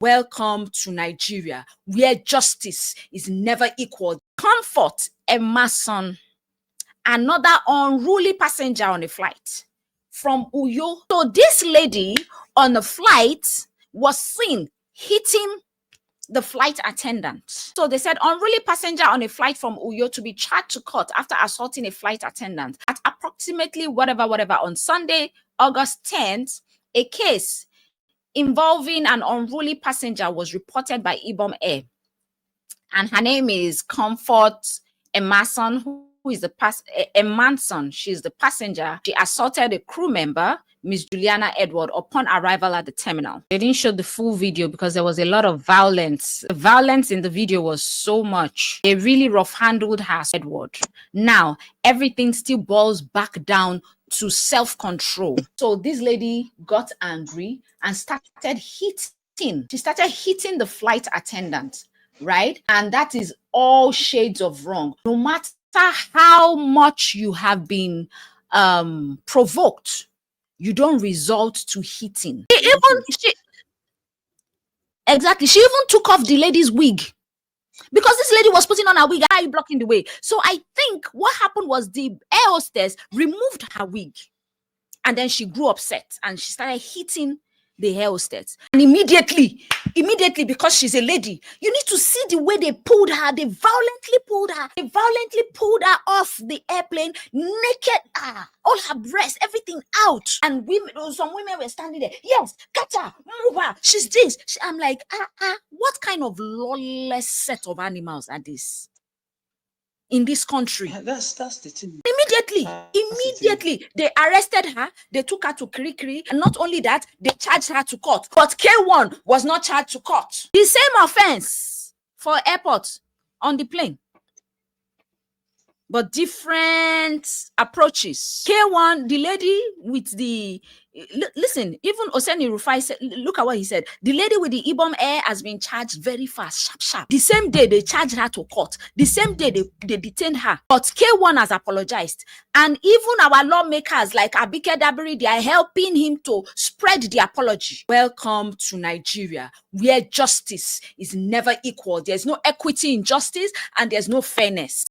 Welcome to Nigeria, where justice is never equal. Comfort Emerson, another unruly passenger on a flight from Uyo. So this lady on the flight was seen hitting the flight attendant. So they said unruly passenger on a flight from Uyo to be charged to court after assaulting a flight attendant at approximately whatever on Sunday, August 10th. A case involving an unruly passenger was reported by Ibom Air, and her name is Comfort Emerson, who is the Emerson. She's the passenger. She assaulted a crew member, Miss Juliana Edward, upon arrival at the terminal. They didn't show the full video because there was a lot of violence. The violence in the video was so much. They really rough-handled her, Edward. Now, everything still boils back down to self-control. So this lady got angry and started hitting. She started hitting the flight attendant, right? And that is all shades of wrong. No matter how much you have been provoked, you don't resort to hitting. Exactly. She even took off the lady's wig because this lady was putting on her wig. Are you blocking the way? So I think what happened was the air hostess removed her wig, and then she grew upset and she started hitting the air hostess. And immediately, because she's a lady, you need to see the way they pulled her. They violently pulled her off the airplane, naked, all her breasts, everything out. And some women were standing there. Yes, catch her, move her. She's this. I'm like, what kind of lawless set of animals are these in this country? Yeah, that's the thing. Immediately, they arrested her. They took her to Kirikiri, and not only that, they charged her to court. But K1 was not charged to court. The same offense for airport on the plane, but different approaches. K1, the lady with the listen, even Oseni Rufai said, look at what he said. The lady with the Ibom Air has been charged very fast, sharp. The same day they charged her to court. The same day they detained her. But K1 has apologized. And even our lawmakers like Abike Dabiri, they are helping him to spread the apology. Welcome to Nigeria, where justice is never equal. There's no equity in justice and there's no fairness.